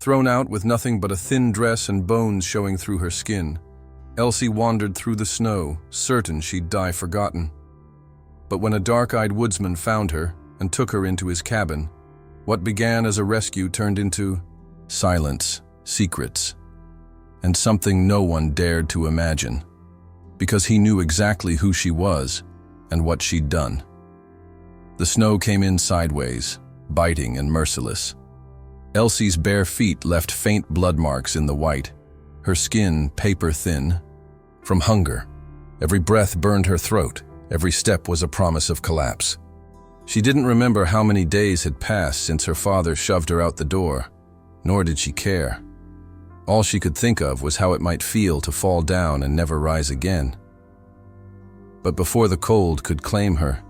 Thrown out with nothing but a thin dress and bones showing through her skin, Elsie wandered through the snow, certain she'd die forgotten. But when a dark-eyed woodsman found her and took her into his cabin, what began as a rescue turned into silence, secrets, and something no one dared to imagine, because he knew exactly who she was and what she'd done. The snow came in sideways, biting and merciless. Elsie's bare feet left faint blood marks in the white, her skin paper-thin. From hunger, every breath burned her throat, every step was a promise of collapse. She didn't remember how many days had passed since her father shoved her out the door, nor did she care. All she could think of was how it might feel to fall down and never rise again. But before the cold could claim her,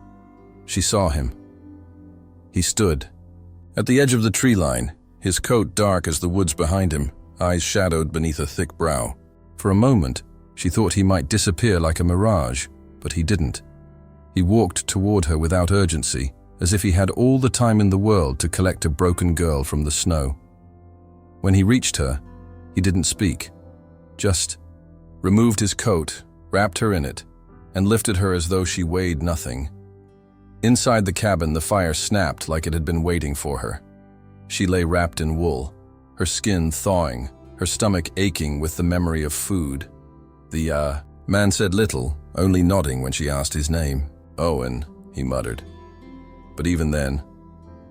she saw him. He stood at the edge of the tree line, his coat dark as the woods behind him, eyes shadowed beneath a thick brow. For a moment, she thought he might disappear like a mirage, but he didn't. He walked toward her without urgency, as if he had all the time in the world to collect a broken girl from the snow. When he reached her, he didn't speak, just removed his coat, wrapped her in it, and lifted her as though she weighed nothing. Inside the cabin, the fire snapped like it had been waiting for her. She lay wrapped in wool, her skin thawing, her stomach aching with the memory of food. The man said little, only nodding when she asked his name. "Owen," he muttered. But even then,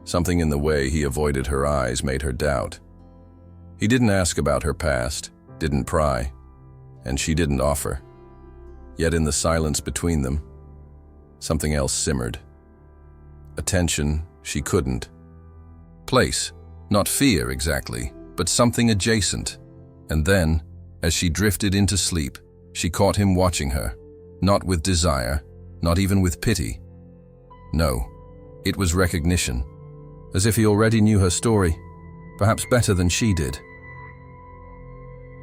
something in the way he avoided her eyes made her doubt. He didn't ask about her past, didn't pry, and she didn't offer. Yet in the silence between them, something else simmered. A tension she couldn't place. Not fear exactly, but something adjacent. And then, as she drifted into sleep, she caught him watching her, not with desire, not even with pity. No, it was recognition, as if he already knew her story, perhaps better than she did.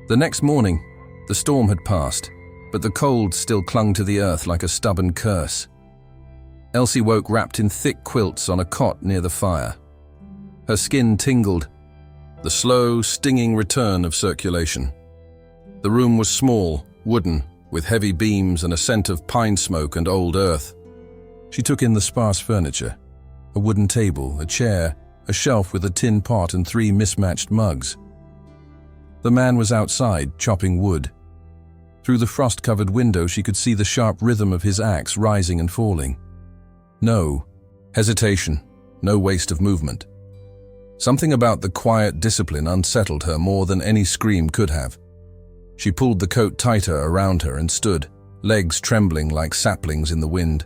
The next morning, the storm had passed, but the cold still clung to the earth like a stubborn curse. Elsie woke wrapped in thick quilts on a cot near the fire. Her skin tingled, the slow, stinging return of circulation. The room was small, wooden, with heavy beams and a scent of pine smoke and old earth. She took in the sparse furniture, a wooden table, a chair, a shelf with a tin pot and 3 mismatched mugs. The man was outside, chopping wood. Through the frost-covered window, she could see the sharp rhythm of his axe rising and falling. No hesitation, no waste of movement. Something about the quiet discipline unsettled her more than any scream could have. She pulled the coat tighter around her and stood, legs trembling like saplings in the wind.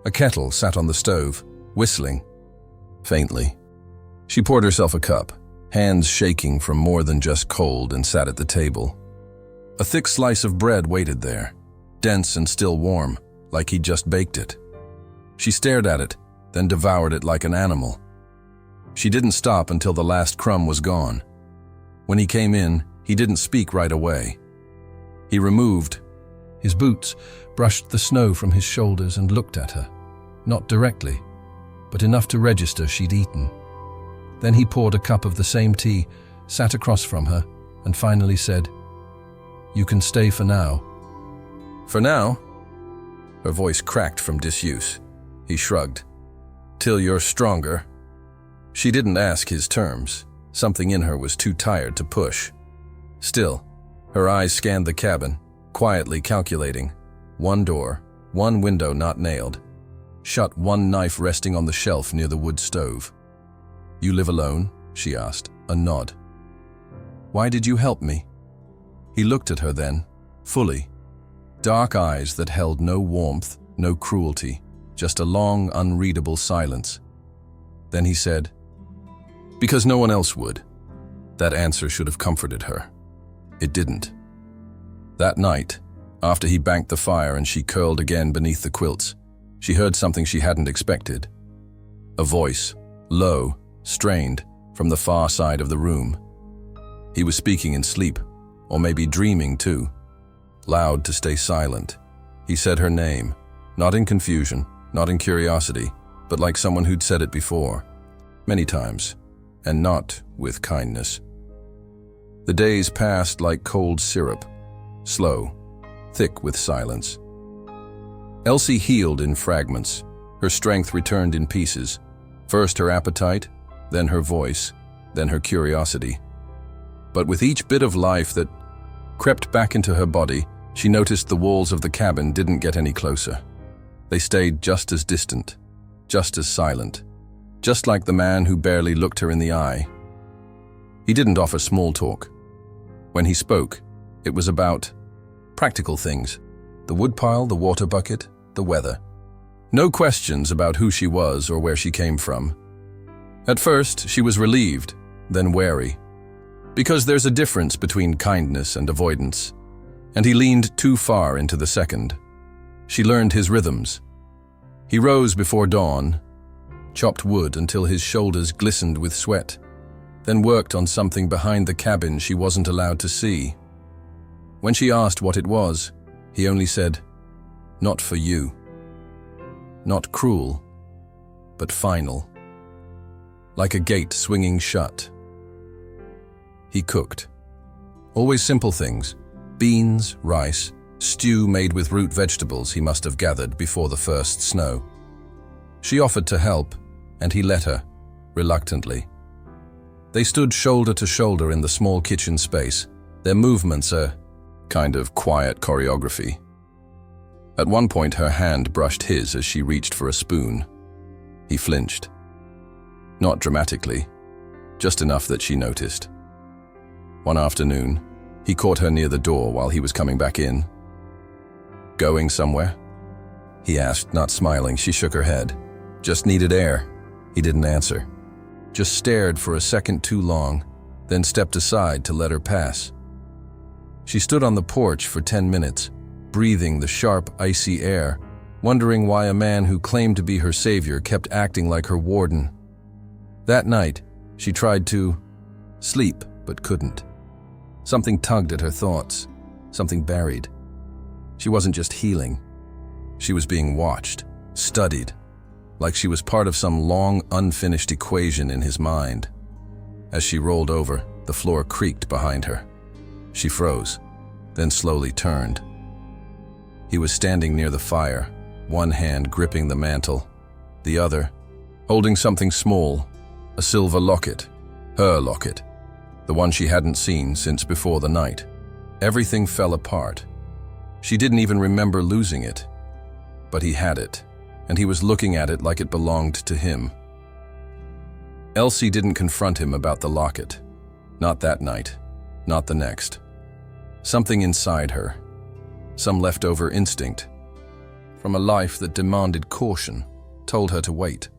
A kettle sat on the stove, whistling faintly. She poured herself a cup, hands shaking from more than just cold, and sat at the table. A thick slice of bread waited there, dense and still warm, like he'd just baked it. She stared at it, then devoured it like an animal. She didn't stop until the last crumb was gone. When he came in, he didn't speak right away. He removed his boots, brushed the snow from his shoulders and looked at her. Not directly, but enough to register she'd eaten. Then he poured a cup of the same tea, sat across from her, and finally said, "You can stay for now." "For now?" Her voice cracked from disuse. He shrugged. "Till you're stronger." She didn't ask his terms. Something in her was too tired to push. Still, her eyes scanned the cabin, quietly calculating. 1 door, 1 window not nailed. Shut, 1 knife resting on the shelf near the wood stove. "You live alone?" she asked, a nod. "Why did you help me?" He looked at her then, fully. Dark eyes that held no warmth, no cruelty, just a long, unreadable silence. Then he said, "Because no one else would." That answer should have comforted her. It didn't. That night, after he banked the fire and she curled again beneath the quilts, she heard something she hadn't expected. A voice, low, strained, from the far side of the room. He was speaking in sleep, or maybe dreaming too. Loud to stay silent. He said her name, not in confusion, not in curiosity, but like someone who'd said it before, many times, and not with kindness. The days passed like cold syrup, slow, thick with silence. Elsie healed in fragments. Her strength returned in pieces. First her appetite, then her voice, then her curiosity. But with each bit of life that crept back into her body, she noticed the walls of the cabin didn't get any closer. They stayed just as distant, just as silent, just like the man who barely looked her in the eye. He didn't offer small talk. When he spoke, it was about practical things: the woodpile, the water bucket, the weather. No questions about who she was or where she came from. At first, she was relieved, then wary. Because there's a difference between kindness and avoidance, and he leaned too far into the second. She learned his rhythms. He rose before dawn, chopped wood until his shoulders glistened with sweat, then worked on something behind the cabin she wasn't allowed to see. When she asked what it was, he only said, "Not for you." Not cruel, but final. Like a gate swinging shut. He cooked. Always simple things: beans, rice, stew made with root vegetables he must have gathered before the first snow. She offered to help, and he let her, reluctantly. They stood shoulder to shoulder in the small kitchen space, their movements a kind of quiet choreography. At one point, her hand brushed his as she reached for a spoon. He flinched. Not dramatically, just enough that she noticed. One afternoon, he caught her near the door while he was coming back in. "Going somewhere?" he asked, not smiling. She shook her head. "Just needed air." He didn't answer. Just stared for a second too long, then stepped aside to let her pass. She stood on the porch for 10 minutes, breathing the sharp, icy air, wondering why a man who claimed to be her savior kept acting like her warden. That night, she tried to sleep, but couldn't. Something tugged at her thoughts, something buried. She wasn't just healing. She was being watched, studied, like she was part of some long, unfinished equation in his mind. As she rolled over, the floor creaked behind her. She froze, then slowly turned. He was standing near the fire, one hand gripping the mantle, the other holding something small, a silver locket, her locket, the one she hadn't seen since before the night. Everything fell apart. She didn't even remember losing it, but he had it, and he was looking at it like it belonged to him. Elsie didn't confront him about the locket. Not that night, not the next. Something inside her, some leftover instinct from a life that demanded caution, told her to wait,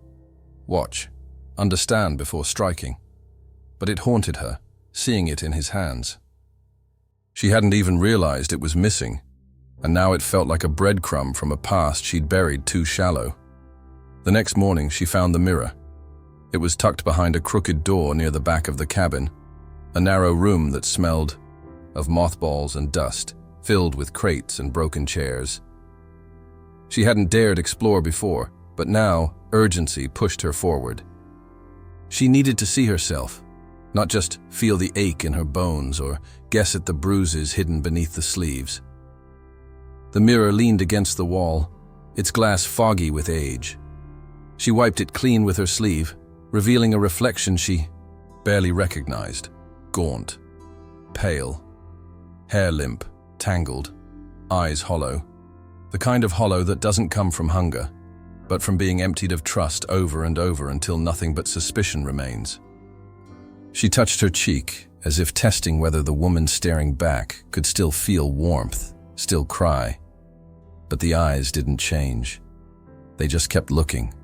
watch, understand before striking. But it haunted her, seeing it in his hands. She hadn't even realized it was missing, and now it felt like a breadcrumb from a past she'd buried too shallow. The next morning, she found the mirror. It was tucked behind a crooked door near the back of the cabin, a narrow room that smelled of mothballs and dust, filled with crates and broken chairs. She hadn't dared explore before, but now urgency pushed her forward. She needed to see herself, not just feel the ache in her bones or guess at the bruises hidden beneath the sleeves. The mirror leaned against the wall, its glass foggy with age. She wiped it clean with her sleeve, revealing a reflection she barely recognized. Gaunt, pale, hair limp, tangled, eyes hollow. The kind of hollow that doesn't come from hunger, but from being emptied of trust over and over until nothing but suspicion remains. She touched her cheek, as if testing whether the woman staring back could still feel warmth, still cry. But the eyes didn't change. They just kept looking.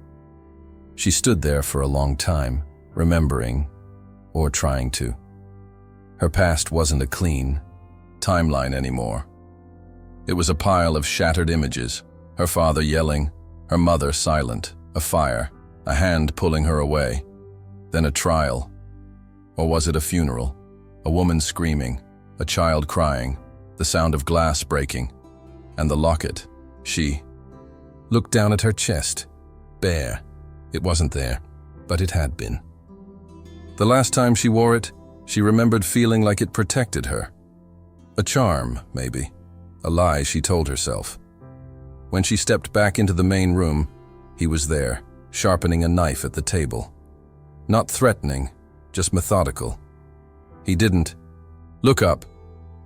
She stood there for a long time, remembering, or trying to. Her past wasn't a clean timeline anymore. It was a pile of shattered images, her father yelling, her mother silent, a fire, a hand pulling her away, then a trial. Or was it a funeral? A woman screaming, a child crying, the sound of glass breaking, and the locket. She looked down at her chest, bare. It wasn't there, but it had been. The last time she wore it, She remembered feeling like it protected her. A charm, maybe. A lie she told herself. When she stepped back into the main room, he was there, sharpening a knife at the table. Not threatening, just methodical. He didn't. "Look up.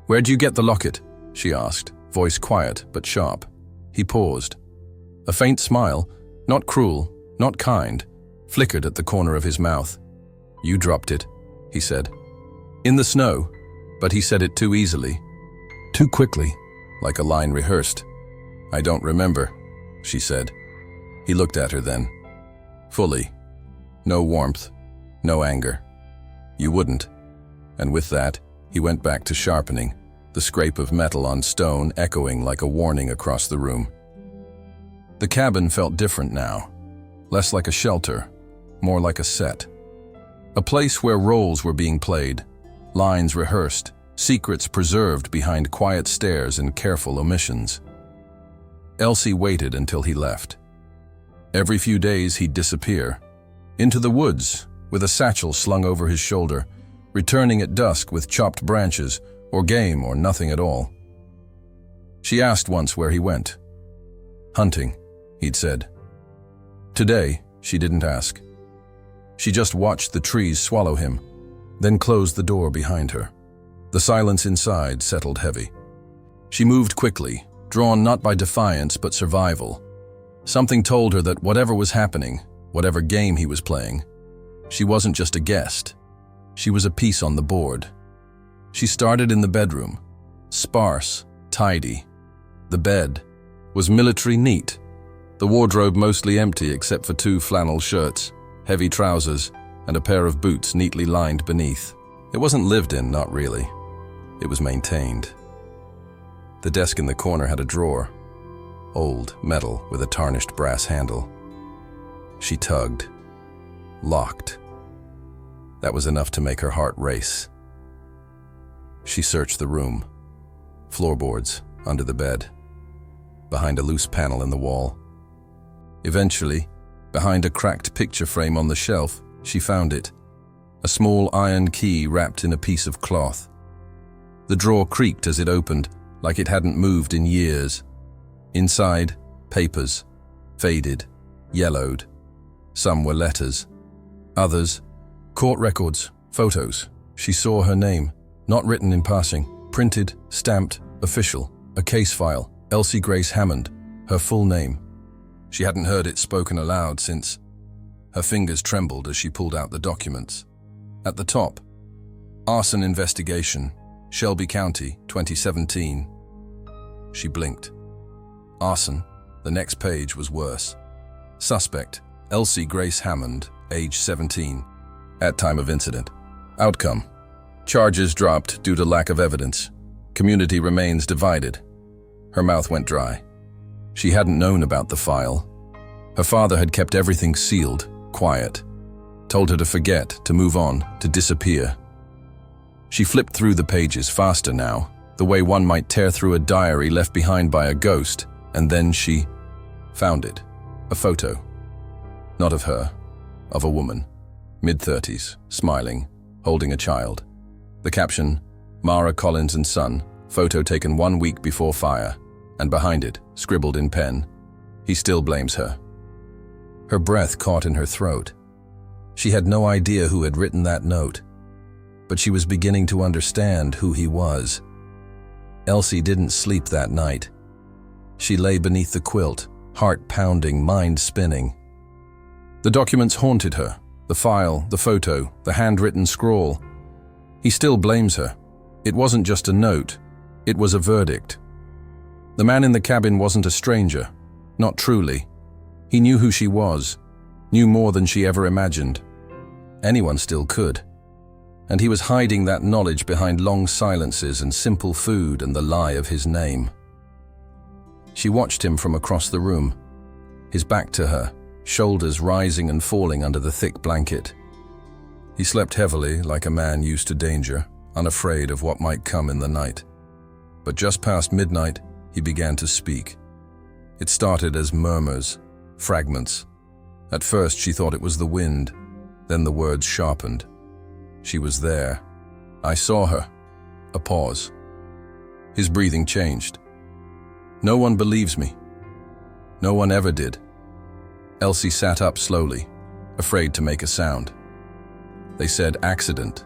Where'd you get the locket?" she asked, voice quiet but sharp. He paused. A faint smile, not cruel, not kind, flickered at the corner of his mouth. "You dropped it," he said. "In the snow," but he said it too easily. Too quickly, like a line rehearsed. "I don't remember," she said. He looked at her then. Fully. No warmth, no anger. "You wouldn't." And with that, he went back to sharpening, the scrape of metal on stone echoing like a warning across the room. The cabin felt different now. Less like a shelter, more like a set. A place where roles were being played, lines rehearsed, secrets preserved behind quiet stares and careful omissions. Elsie waited until he left. Every few days he'd disappear. Into the woods, with a satchel slung over his shoulder, returning at dusk with chopped branches, or game or nothing at all. She asked once where he went. "Hunting," he'd said. Today, she didn't ask. She just watched the trees swallow him, then closed the door behind her. The silence inside settled heavy. She moved quickly, drawn not by defiance but survival. Something told her that whatever was happening, whatever game he was playing, she wasn't just a guest. She was a piece on the board. She started in the bedroom, sparse, tidy. The bed was military neat, the wardrobe mostly empty except for 2 flannel shirts, heavy trousers, and a pair of boots neatly lined beneath. It wasn't lived in, not really. It was maintained. The desk in the corner had a drawer, old, metal, with a tarnished brass handle. She tugged. Locked. That was enough to make her heart race. She searched the room. Floorboards, under the bed, behind a loose panel in the wall. Eventually, behind a cracked picture frame on the shelf, she found it. A small iron key wrapped in a piece of cloth. The drawer creaked as it opened, like it hadn't moved in years. Inside, papers, faded, yellowed. Some were letters. Others, court records, photos. She saw her name, not written in passing, printed, stamped, official, a case file, Elsie Grace Hammond, her full name. She hadn't heard it spoken aloud since. Her fingers trembled as she pulled out the documents. At the top, arson investigation, Shelby County, 2017. She blinked. Arson, the next page was worse. Suspect, Elsie Grace Hammond, age 17, at time of incident. Outcome, charges dropped due to lack of evidence. Community remains divided. Her mouth went dry. She hadn't known about the file. Her father had kept everything sealed, quiet. Told her to forget, to move on, to disappear. She flipped through the pages faster now, the way one might tear through a diary left behind by a ghost, and then she found it. A photo. Not of her, of a woman, mid-30s, smiling, holding a child. The caption, Mara Collins and son, photo taken 1 week before fire, and behind it, scribbled in pen, he still blames her. Her breath caught in her throat. She had no idea who had written that note, but she was beginning to understand who he was. Elsie didn't sleep that night. She lay beneath the quilt, heart pounding, mind spinning. The documents haunted her, the file, the photo, the handwritten scrawl. He still blames her. It wasn't just a note, it was a verdict. The man in the cabin wasn't a stranger, not truly. He knew who she was, knew more than she ever imagined. Anyone still could. And he was hiding that knowledge behind long silences and simple food and the lie of his name. She watched him from across the room, his back to her, shoulders rising and falling under the thick blanket. He slept heavily, like a man used to danger, unafraid of what might come in the night. But just past midnight, he began to speak. It started as murmurs, fragments. At first she thought it was the wind, then the words sharpened. She was there, I saw her. A pause. His breathing changed. No one believes me. No one ever did. Elsie sat up slowly, afraid to make a sound. They said accident.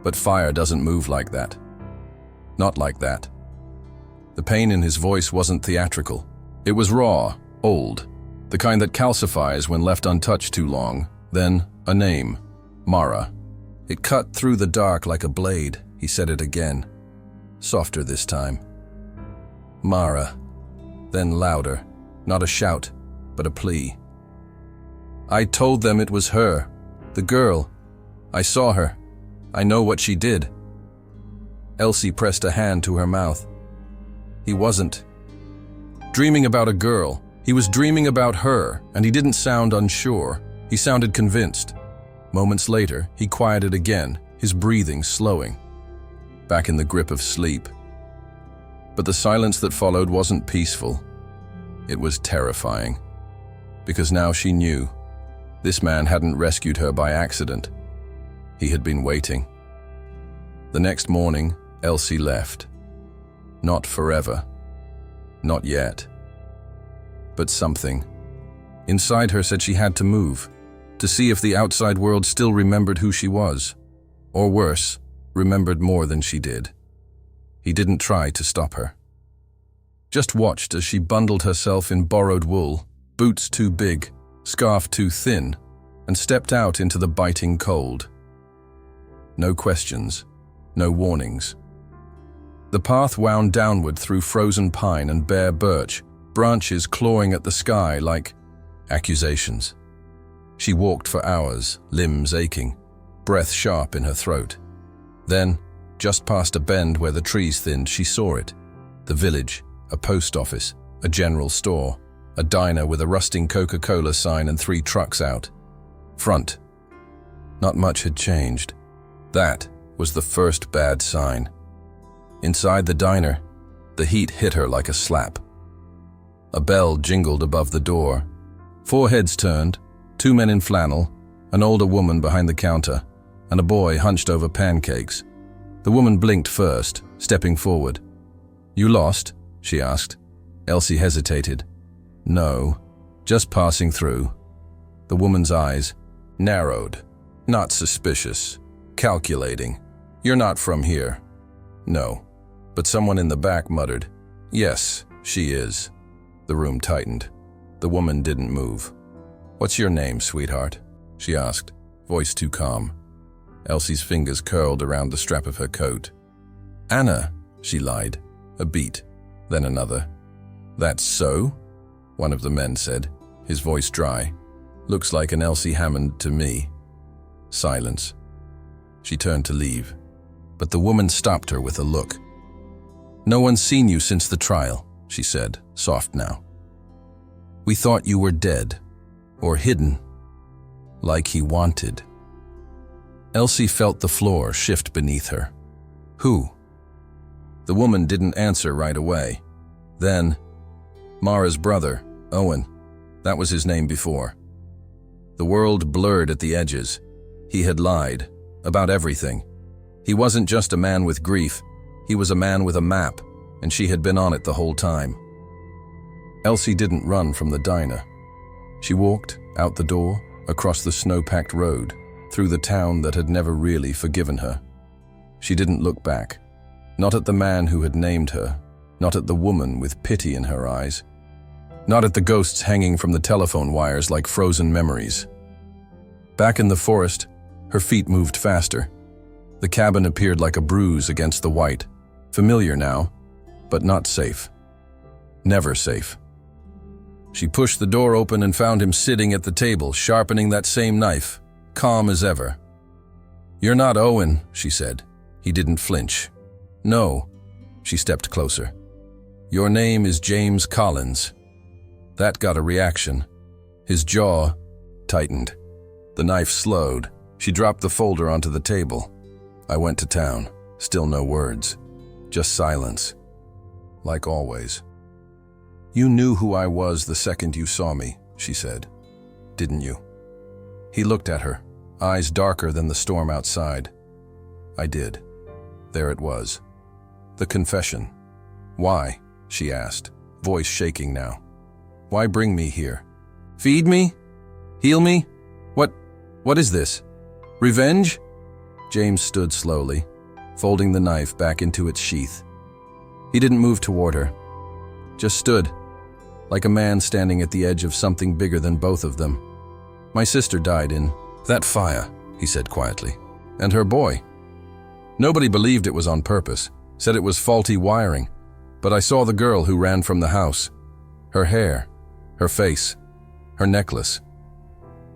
But fire doesn't move like that. Not like that. The pain in his voice wasn't theatrical. It was raw, old, the kind that calcifies when left untouched too long. Then, a name. Mara. It cut through the dark like a blade. He said it again. Softer this time. Mara. Then louder. Not a shout, but a plea. I told them it was her. The girl. I saw her. I know what she did. Elsie pressed a hand to her mouth. He wasn't dreaming about a girl. He was dreaming about her, and he didn't sound unsure. He sounded convinced. Moments later, he quieted again, his breathing slowing, back in the grip of sleep. But the silence that followed wasn't peaceful. It was terrifying, because now she knew. This man hadn't rescued her by accident. He had been waiting. The next morning, Elsie left. Not forever. Not yet. But something inside her said she had to move, to see if the outside world still remembered who she was. Or worse, remembered more than she did. He didn't try to stop her. Just watched as she bundled herself in borrowed wool, boots too big, scarf too thin, and stepped out into the biting cold. No questions, no warnings. The path wound downward through frozen pine and bare birch, branches clawing at the sky like accusations. She walked for hours, limbs aching, breath sharp in her throat. Then, just past a bend where the trees thinned, she saw it. The village, a post office, a general store, a diner with a rusting Coca-Cola sign and 3 trucks out. Front. Not much had changed. That was the first bad sign. Inside the diner, the heat hit her like a slap. A bell jingled above the door. 4 heads turned, 2 men in flannel, an older woman behind the counter, and a boy hunched over pancakes. The woman blinked first, stepping forward. "You lost?" she asked. Elsie hesitated. "No, just passing through." The woman's eyes narrowed. Not suspicious, calculating. "You're not from here." "No." But someone in the back muttered, "Yes, she is." The room tightened. The woman didn't move. "What's your name, sweetheart?" she asked, voice too calm. Elsie's fingers curled around the strap of her coat. "Anna," she lied. A beat, then another. "That's so?" one of the men said, his voice dry. "Looks like an Elsie Hammond to me." Silence. She turned to leave, but the woman stopped her with a look. "No one's seen you since the trial," she said, soft now. "We thought you were dead, or hidden, like he wanted." Elsie felt the floor shift beneath her. "Who?" The woman didn't answer right away. Then, "Mara's brother, Owen. That was his name before." The world blurred at the edges. He had lied, about everything. He wasn't just a man with grief, he was a man with a map, and she had been on it the whole time. Elsie didn't run from the diner. She walked out the door, across the snow-packed road, through the town that had never really forgiven her. She didn't look back. Not at the man who had named her, not at the woman with pity in her eyes, not at the ghosts hanging from the telephone wires like frozen memories. Back in the forest, her feet moved faster. The cabin appeared like a bruise against the white, familiar now, but not safe. Never safe. She pushed the door open and found him sitting at the table, sharpening that same knife, calm as ever. "You're not Owen," she said. He didn't flinch. "No." She stepped closer. "Your name is James Collins." That got a reaction. His jaw tightened. The knife slowed. She dropped the folder onto the table. "I went to town." Still no words. Just silence. Like always. "You knew who I was the second you saw me," she said. "Didn't you?" He looked at her, eyes darker than the storm outside. I did. There it was. The confession. Why? She asked, voice shaking now. Why bring me here? Feed me? Heal me? What is this? Revenge? James stood slowly, folding the knife back into its sheath. He didn't move toward her, just stood, like a man standing at the edge of something bigger than both of them. My sister died in that fire, he said quietly. And her boy. Nobody believed it was on purpose, said it was faulty wiring, but I saw the girl who ran from the house. Her hair, her face, her necklace.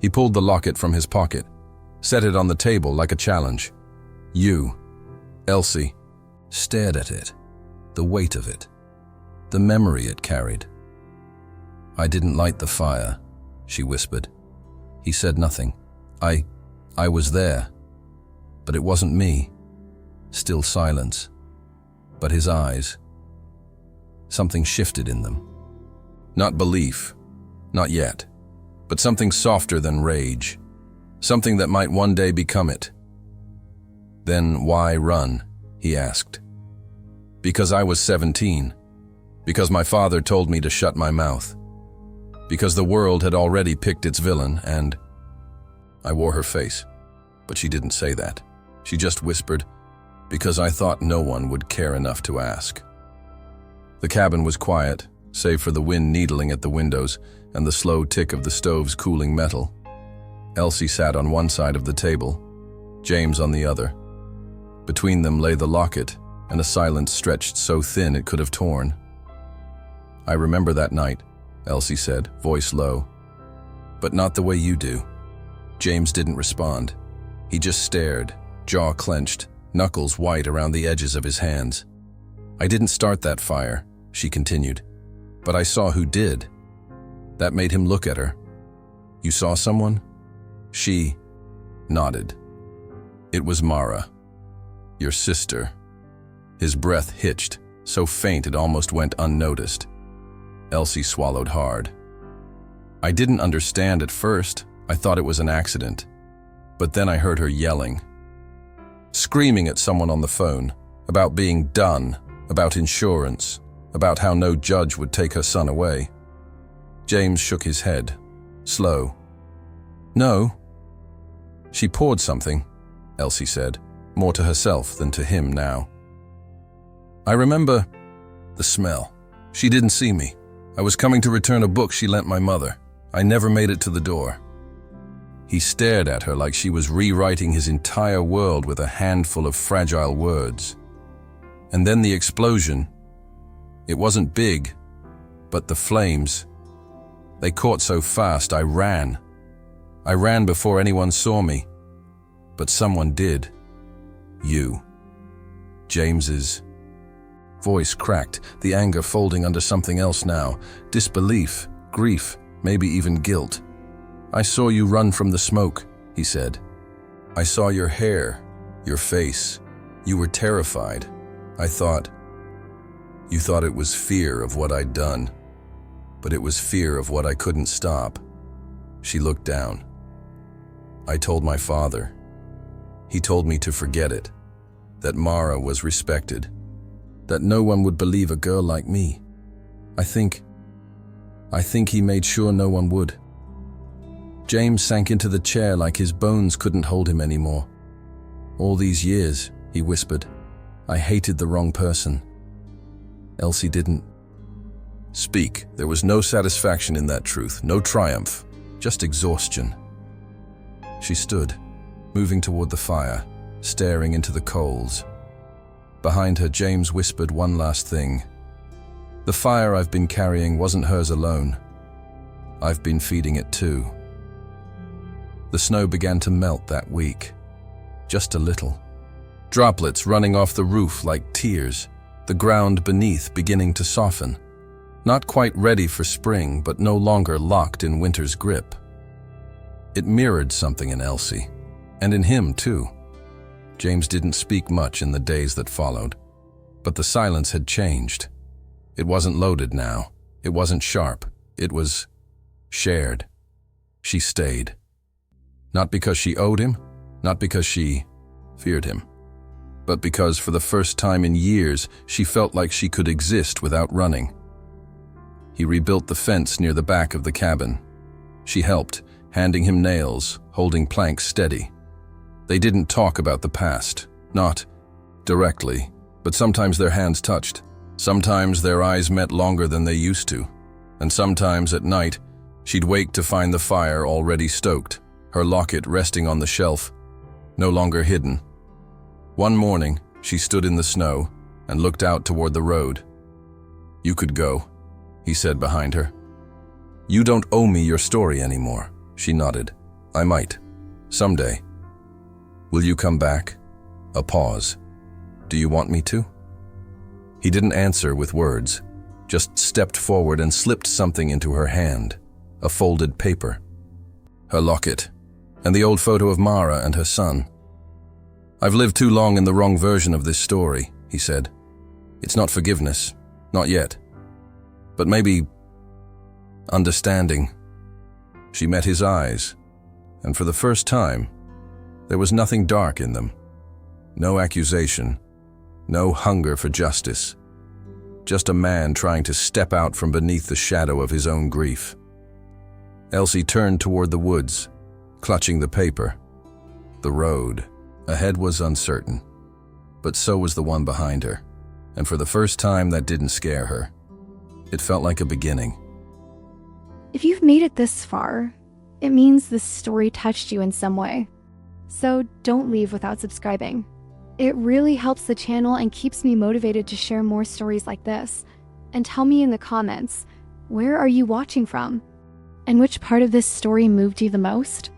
He pulled the locket from his pocket, set it on the table like a challenge. You, Elsie, stared at it, the weight of it, the memory it carried. I didn't light the fire, she whispered. He said nothing. I was there, but it wasn't me. Still silence. But his eyes, something shifted in them. Not belief, not yet, but something softer than rage, something that might one day become it. Then why run? He asked. Because I was 17. Because my father told me to shut my mouth. Because the world had already picked its villain, and I wore her face, but she didn't say that. She just whispered, because I thought no one would care enough to ask. The cabin was quiet, save for the wind needling at the windows and the slow tick of the stove's cooling metal. Elsie sat on one side of the table, James on the other. Between them lay the locket and a silence stretched so thin it could have torn. I remember that night, Elsie said, voice low. But not the way you do. James didn't respond. He just stared, jaw clenched, knuckles white around the edges of his hands. I didn't start that fire, she continued, but I saw who did. That made him look at her. You saw someone? She nodded. It was Mara, your sister. His breath hitched, so faint it almost went unnoticed. Elsie swallowed hard. I didn't understand at first. I thought it was an accident. But then I heard her yelling, screaming at someone on the phone, about being done, about insurance, about how no judge would take her son away. James shook his head, slow. No. She poured something, Elsie said, more to herself than to him now. I remember the smell. She didn't see me. I was coming to return a book she lent my mother. I never made it to the door. He stared at her like she was rewriting his entire world with a handful of fragile words. And then the explosion. It wasn't big, but the flames. They caught so fast, I ran. I ran before anyone saw me. But someone did. You. James's voice cracked, the anger folding under something else now. Disbelief, grief, maybe even guilt. I saw you run from the smoke, he said. I saw your hair, your face. You were terrified. You thought it was fear of what I'd done, but it was fear of what I couldn't stop. She looked down. I told my father. He told me to forget it, that Mara was respected, that no one would believe a girl like me. I think he made sure no one would. James sank into the chair like his bones couldn't hold him anymore. All these years, he whispered, I hated the wrong person. Elsie didn't speak. There was no satisfaction in that truth, no triumph, just exhaustion. She stood, moving toward the fire, staring into the coals. Behind her, James whispered one last thing. The fire I've been carrying wasn't hers alone. I've been feeding it too. The snow began to melt that week, just a little. Droplets running off the roof like tears, the ground beneath beginning to soften. Not quite ready for spring, but no longer locked in winter's grip. It mirrored something in Elsie, and in him too. James didn't speak much in the days that followed, but the silence had changed. It wasn't loaded now. It wasn't sharp. It was shared. She stayed. Not because she owed him, not because she feared him, but because for the first time in years she felt like she could exist without running. He rebuilt the fence near the back of the cabin. She helped, handing him nails, holding planks steady. They didn't talk about the past, not directly, but sometimes their hands touched. Sometimes their eyes met longer than they used to, and sometimes at night she'd wake to find the fire already stoked, her locket resting on the shelf, no longer hidden. One morning, she stood in the snow and looked out toward the road. "You could go," he said behind her. "You don't owe me your story anymore," she nodded. "I might. Someday. Will you come back?" A pause. "Do you want me to?" He didn't answer with words, just stepped forward and slipped something into her hand, a folded paper. Her locket, and the old photo of Mara and her son. "I've lived too long in the wrong version of this story," he said. "It's not forgiveness, not yet. But maybe understanding." She met his eyes, and for the first time, there was nothing dark in them. No accusation, no hunger for justice. Just a man trying to step out from beneath the shadow of his own grief. Elsie turned toward the woods, clutching the paper. The road ahead was uncertain, but so was the one behind her, and for the first time that didn't scare her. It felt like a beginning. If you've made it this far, it means this story touched you in some way. So don't leave without subscribing. It really helps the channel and keeps me motivated to share more stories like this. And tell me in the comments, where are you watching from? And which part of this story moved you the most?